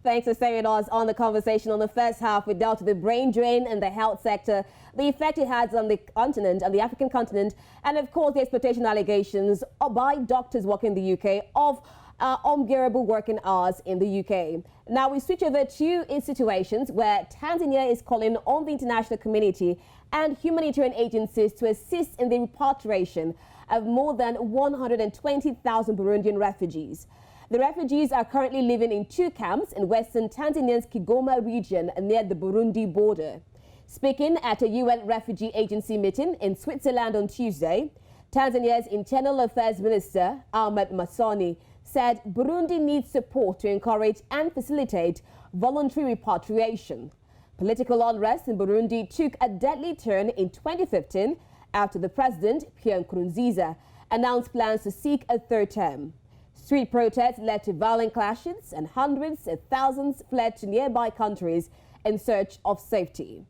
Thanks for staying with us on the conversation. On the first half, we dealt with the brain drain in the health sector, the effect it has on the continent, on the African continent, and of course the exploitation allegations by doctors working in the UK of unbearable working hours in the UK. Now we switch over to situations where Tanzania is calling on the international community and humanitarian agencies to assist in the repatriation of more than 120,000 Burundian refugees. The refugees are currently living in 2 camps in western Tanzania's Kigoma region near the Burundi border. Speaking at a UN Refugee Agency meeting in Switzerland on Tuesday, Tanzania's Internal Affairs Minister, Ahmed Masoni, said Burundi needs support to encourage and facilitate voluntary repatriation. Political unrest in Burundi took a deadly turn in 2015 after the president, Pierre Nkurunziza, announced plans to seek a 3rd term. Street protests led to violent clashes and hundreds of thousands fled to nearby countries in search of safety.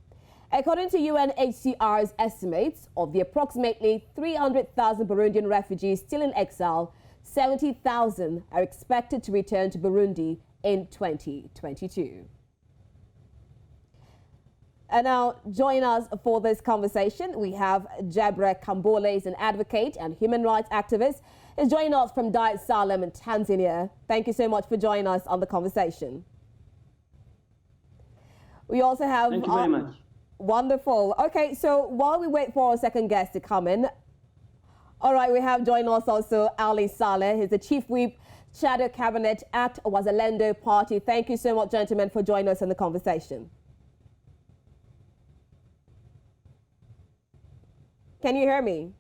According to UNHCR's estimates, of the approximately 300,000 Burundian refugees still in exile, 70,000 are expected to return to Burundi in 2022. And now, join us for this conversation. We have Jebra Kambole, is an advocate and human rights activist, is joining us from Salem in Tanzania. Thank you so much for joining us on the conversation. We also have... Thank you very much. Wonderful. Okay, so while we wait for our second guest to come in, all right, we have joined us also Ali Saleh. He's the Chief Whip, Shadow Cabinet at WAZALENDO Party. Thank you so much, gentlemen, for joining us in the conversation. Can you hear me?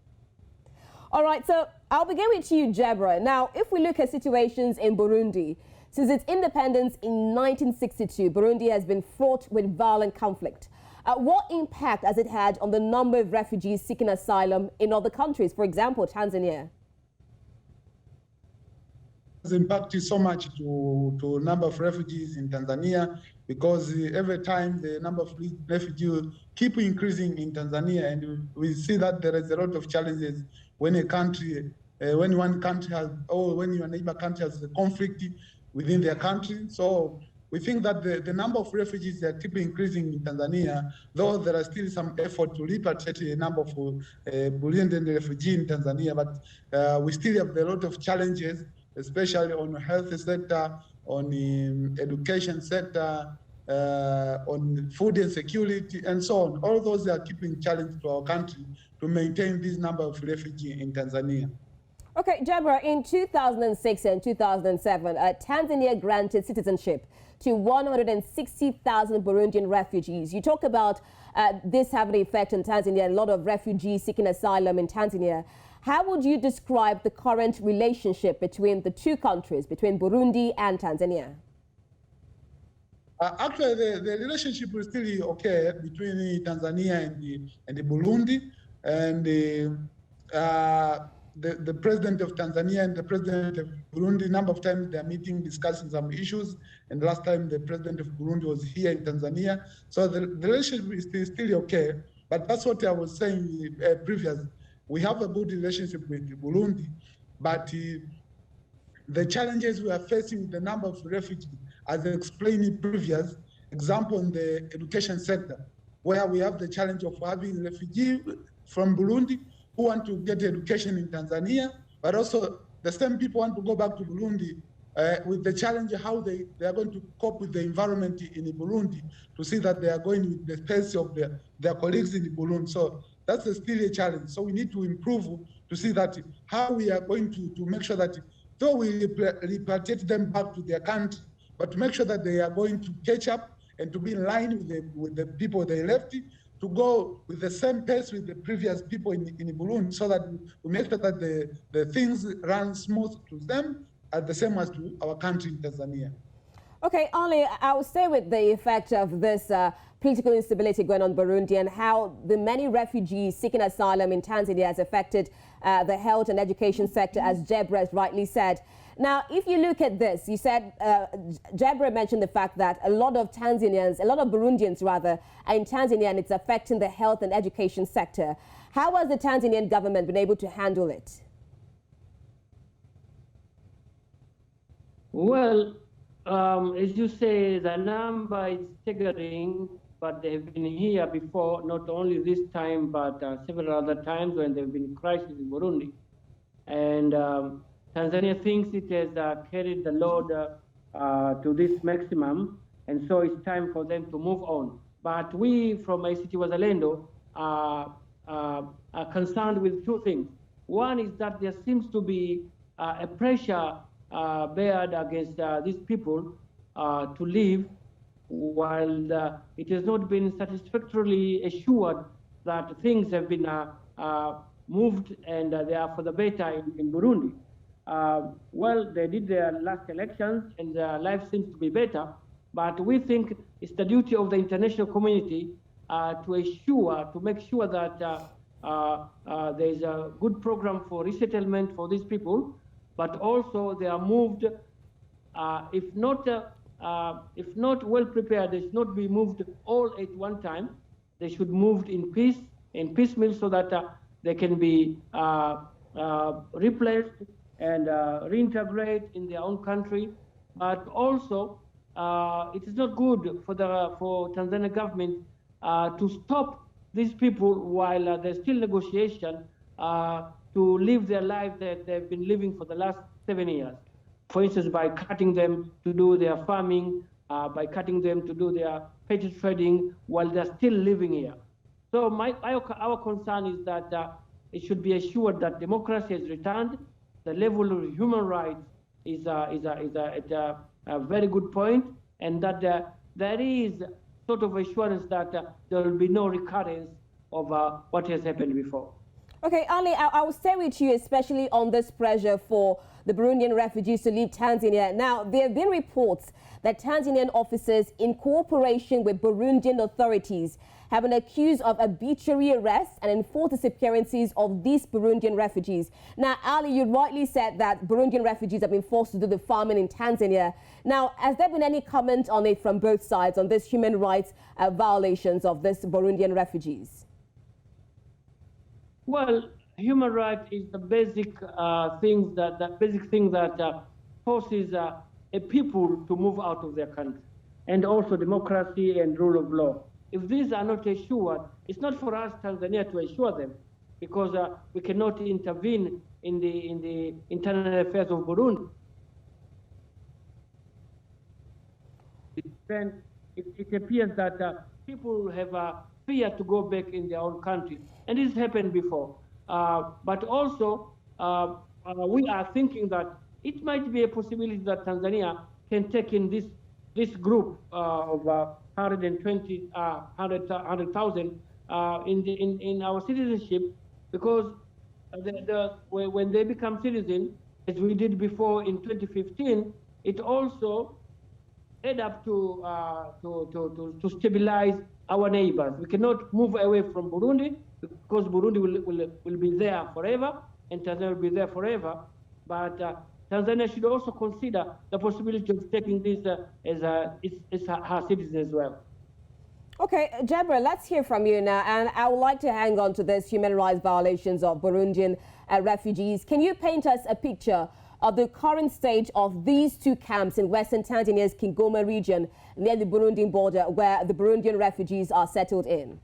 All right, so I'll begin with you, Jebra. Now, if we look at situations in Burundi, since its independence in 1962, Burundi has been fraught with violent conflict. What impact has it had on the number of refugees seeking asylum in other countries, for example, Tanzania? It's impacted so much to number of refugees in Tanzania, because every time the number of refugees keep increasing in Tanzania, and we see that there is a lot of challenges when a country, when one country has, or when your neighbor country has a conflict within their country. So we think that the number of refugees that keep increasing in Tanzania, though there are still some effort to repatriate a number of Burundian refugees in Tanzania, but we still have a lot of challenges, especially on the health sector, on the education sector, on food insecurity, and so on. All those are keeping challenge to our country to maintain this number of refugees in Tanzania. Okay, Jebra, in 2006 and 2007, Tanzania granted citizenship to 160,000 Burundian refugees. You talk about this having an effect on Tanzania, a lot of refugees seeking asylum in Tanzania. How would you describe the current relationship between the 2 countries, between Burundi and Tanzania? Actually, the relationship is still okay between Tanzania and the Burundi, and the president of Tanzania and the president of Burundi, a number of times they are meeting, discussing some issues. And last time the president of Burundi was here in Tanzania. So the relationship is still okay. But that's what I was saying previously. We have a good relationship with Burundi, but the challenges we are facing with the number of refugees, as I explained in previous example, in the education sector, where we have the challenge of having refugees from Burundi who want to get education in Tanzania, but also the same people want to go back to Burundi with the challenge how they are going to cope with the environment in Burundi, to see that they are going with the pace of their colleagues in Burundi. So that's still a challenge. So we need to improve to see that how we are going to make sure that though we repatriate them back to their country, but to make sure that they are going to catch up and to be in line with the people they left, to go with the same pace with the previous people in Burundi, so that we make sure that the things run smooth to them as the same as to our country in Tanzania. Okay, Ali, I will stay with the effect of this political instability going on in Burundi and how the many refugees seeking asylum in Tanzania has affected the health and education sector, as Jebra has rightly said. Now, if you look at this, you said, Jebra mentioned the fact that a lot of Tanzanians, a lot of Burundians rather, are in Tanzania, and it's affecting the health and education sector. How has the Tanzanian government been able to handle it? Well, As you say, the number is staggering, but they've been here before, not only this time, but several other times when there have been crises in Burundi. And Tanzania thinks it has carried the load to this maximum, and so it's time for them to move on. But we from ICT WAZALENDO are concerned with two things. One is that there seems to be a pressure bared against these people to leave, while it has not been satisfactorily assured that things have been moved and they are for the better in Burundi. Well, they did their last elections and their life seems to be better, but we think it's the duty of the international community to make sure that there's a good program for resettlement for these people, but also they are moved, if not well prepared, they should not be moved all at one time. They should move in piecemeal, so that they can be replaced and reintegrate in their own country. But also, it is not good for Tanzania government to stop these people while there's still negotiation to live their life that they've been living for the last 7 years. For instance, by cutting them to do their farming, by cutting them to do their petty trading while they're still living here. So our concern is that it should be assured that democracy has returned, the level of human rights is at a very good point, and that there is sort of assurance that there will be no recurrence of what has happened before. Okay, Ali, I will stay with you, especially on this pressure for the Burundian refugees to leave Tanzania. Now, there have been reports that Tanzanian officers, in cooperation with Burundian authorities, have been accused of arbitrary arrests and enforced disappearances of these Burundian refugees. Now, Ali, you rightly said that Burundian refugees have been forced to do the farming in Tanzania. Now, has there been any comment on it from both sides on this human rights violations of these Burundian refugees? Well, human rights is the basic thing that forces a people to move out of their country, and also democracy and rule of law. If these are not assured, it's not for us, Tanzania, to assure them, because we cannot intervene in the internal affairs of Burundi. Then it appears that people have fear to go back in their own country, and this happened before. But also, we are thinking that it might be a possibility that Tanzania can take in this group of 120,000 in our citizenship, because when they become citizens, as we did before in 2015, it also add up to stabilize our neighbors. We cannot move away from Burundi, because Burundi will be there forever, and Tanzania will be there forever. But Tanzania should also consider the possibility of taking this as her citizens as well. Okay, Jebra, let's hear from you now. And I would like to hang on to this human rights violations of Burundian refugees. Can you paint us a picture of the current state of these two camps in western Tanzania's Kigoma region near the Burundian border, where the Burundian refugees are settled in?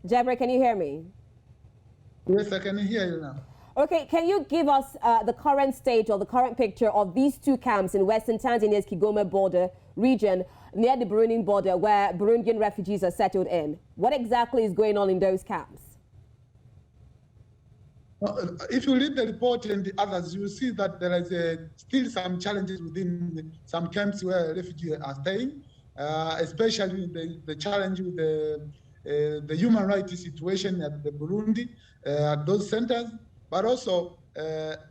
Jebra, can you hear me? Yes, I can hear you now. Okay, can you give us the current state or the current picture of these two camps in western Tanzania's Kigoma border region near the Burundian border, where Burundian refugees are settled in? What exactly is going on in those camps? If you read the report and the others, you will see that there is still some challenges within some camps where refugees are staying, especially the challenge with the human rights situation at the Burundi, at those centers, but also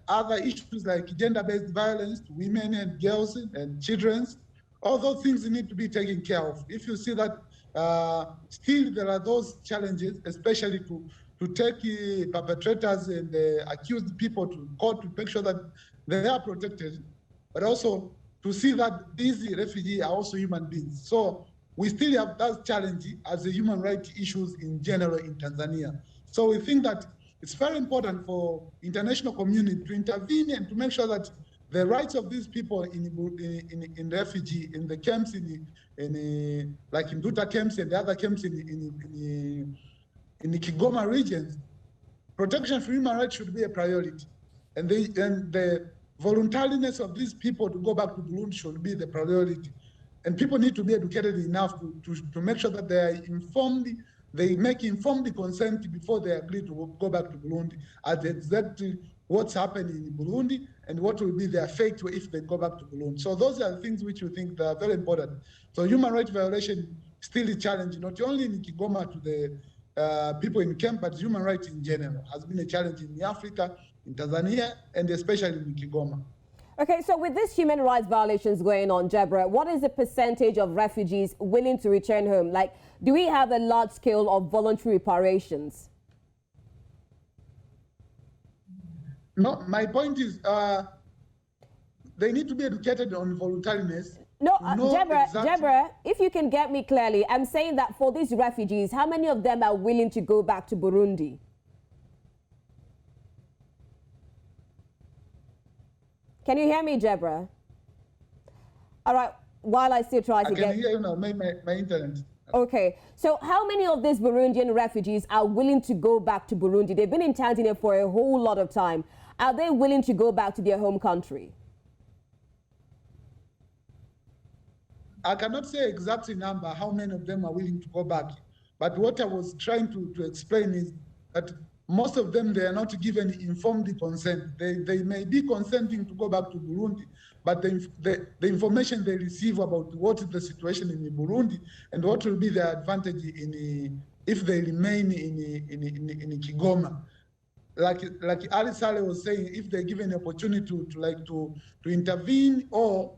other issues like gender-based violence to women and girls and children. All those things need to be taken care of. If you see that still there are those challenges, especially to take perpetrators and accused people to court to make sure that they are protected, but also to see that these refugees are also human beings. So we still have that challenge as a human rights issues in general in Tanzania. So we think that it's very important for international community to intervene and to make sure that the rights of these people in refugee, in the camps, like in Duta camps and the other camps in the Kigoma regions, protection for human rights should be a priority. And the voluntariness of these people to go back to Burundi should be the priority. And people need to be educated enough to make sure that they are informed, they make informed consent before they agree to go back to Burundi at exactly what's happening in Burundi and what will be their fate if they go back to Burundi. So those are the things which we think are very important. So human rights violation still a challenge, not only in Kigoma to the people in camp, but human rights in general has been a challenge in Africa, in Tanzania, and especially in Kigoma. Okay, so with these human rights violations going on, Jebra, what is the percentage of refugees willing to return home? Like, do we have a large scale of voluntary reparations? No, my point is they need to be educated on voluntariness. No, Jebra, if you can get me clearly, I'm saying that for these refugees, how many of them are willing to go back to Burundi? Can you hear me, Jebra? All right, while I still try to get... I can hear you now, my internet. Okay, so how many of these Burundian refugees are willing to go back to Burundi? They've been in Tanzania for a whole lot of time. Are they willing to go back to their home country? I cannot say exactly number, how many of them are willing to go back. But what I was trying to explain is that most of them, they are not given informed consent. They may be consenting to go back to Burundi, but the information they receive about what is the situation in Burundi and what will be their advantage if they remain in Kigoma. Like Ali Saleh was saying, if they're given the opportunity to intervene or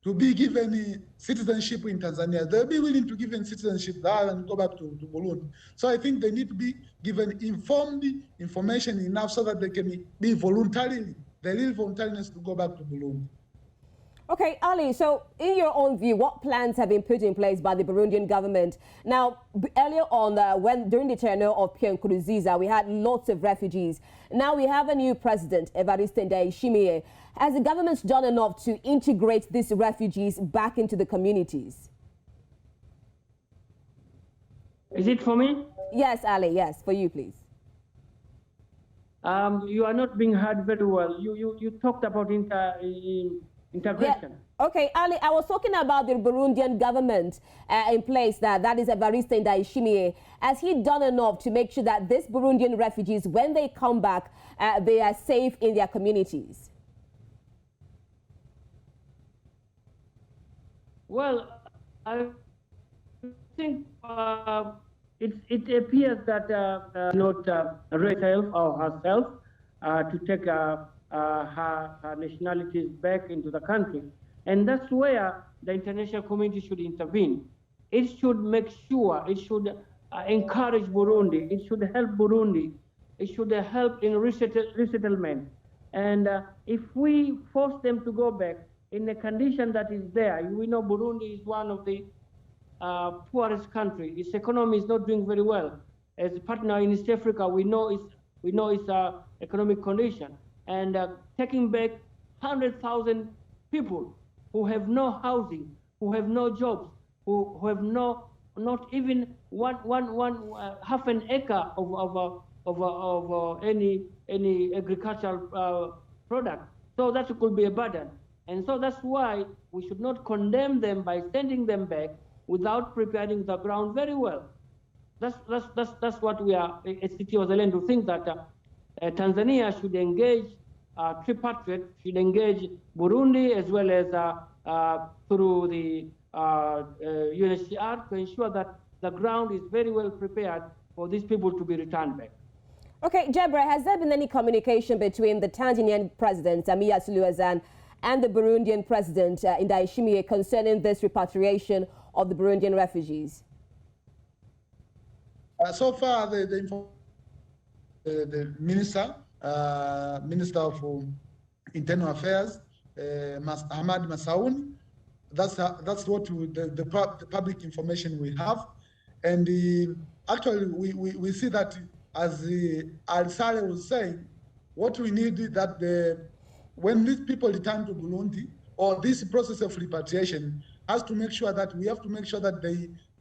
to be given citizenship in Tanzania, they'll be willing to give them citizenship there and go back to Burundi. So I think they need to be given informed information enough so that they can be voluntarily, the real voluntariness to go back to Burundi. Okay, Ali, so in your own view, what plans have been put in place by the Burundian government? Now, earlier on, during the tenure of Pierre Nkurunziza, we had lots of refugees. Now we have a new president, Evariste Ndayishimiye. Has the government done enough to integrate these refugees back into the communities? Is it for me? Yes, Ali, yes, for you, please. You are not being heard very well. You talked about integration. Yeah. Okay, Ali, I was talking about the Burundian government in place that is Evariste Ndayishimiye. Has he done enough to make sure that these Burundian refugees, when they come back, they are safe in their communities? Well, I think it appears that not herself or herself to take her nationalities back into the country. And that's where the international community should intervene. It should make sure, it should encourage Burundi, it should help Burundi, it should help in resettlement. And if we force them to go back in a condition that is there, we know Burundi is one of the poorest countries. Its economy is not doing very well. As a partner in East Africa, we know its economic condition. And taking back 100,000 people who have no housing, who have no jobs, who have not even half an acre of any agricultural product. So that could be a burden. And so that's why we should not condemn them by sending them back without preparing the ground very well. That's what we are at City WAZALENDO think that Tanzania should engage repatriate, should engage Burundi as well as through the UNHCR to ensure that the ground is very well prepared for these people to be returned back. Okay, Jebra, has there been any communication between the Tanzanian President, Samia Suluhu Hassan, and the Burundian President, Ndayishimiye, concerning this repatriation of the Burundian refugees? So far, the Minister of Internal Affairs, Ahmad Masauni, that's what the public information we have. And actually, we see that as Saleh was saying, what we need is that when these people return to Burundi, or this process of repatriation has to make sure that we have to make sure that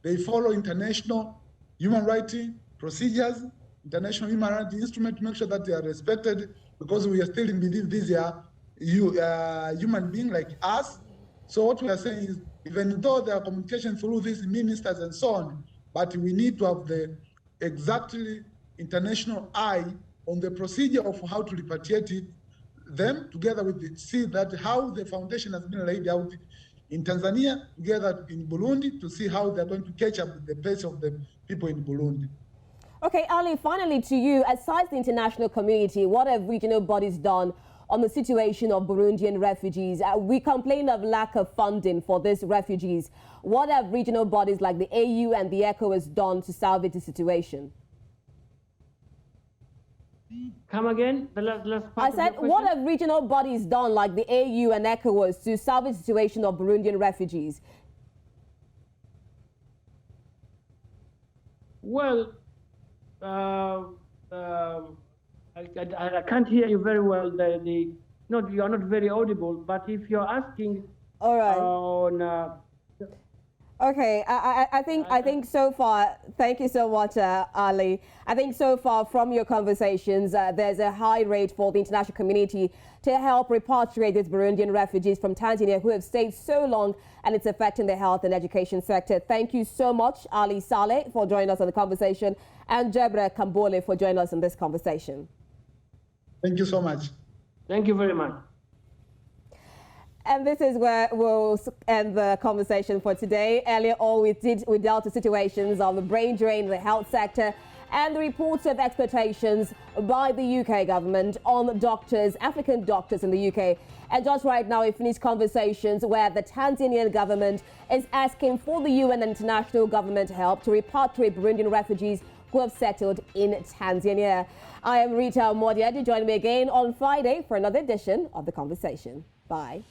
they follow international human rights procedures, international human rights instruments to make sure that they are respected, because we are still in belief these are human beings like us. So what we are saying is, even though there are communication through these ministers and so on, but we need to have the exactly international eye on the procedure of how to repatriate them, together with see that how the foundation has been laid out in Tanzania, together in Burundi, to see how they're going to catch up with the pace of the people in Burundi. Okay, Ali, finally to you, aside the international community, what have regional bodies done on the situation of Burundian refugees? We complain of lack of funding for these refugees. What have regional bodies like the AU and the ECOWAS done to salvage the situation? Come again? The last part I said, what have regional bodies done like the AU and ECOWAS to salvage the situation of Burundian refugees? Well, I can't hear you very well. No, you are not very audible. But if you're asking all right. on okay, I think so far, thank you so much, Ali. I think so far from your conversations, there's a high rate for the international community to help repatriate these Burundian refugees from Tanzania who have stayed so long, and it's affecting the health and education sector. Thank you so much, Ali Saleh, for joining us on the conversation, and Jebra Kambole for joining us in this conversation. Thank you so much. Thank you very much. And this is where we'll end the conversation for today. Earlier on, we dealt with situations of the brain drain in the health sector and the reports of exploitations by the UK government on doctors, African doctors in the UK. And just right now, we finished conversations where the Tanzanian government is asking for the UN and international government help to repatriate Burundian refugees who have settled in Tanzania. I am Rita Omodia. Do join me again on Friday for another edition of The Conversation. Bye.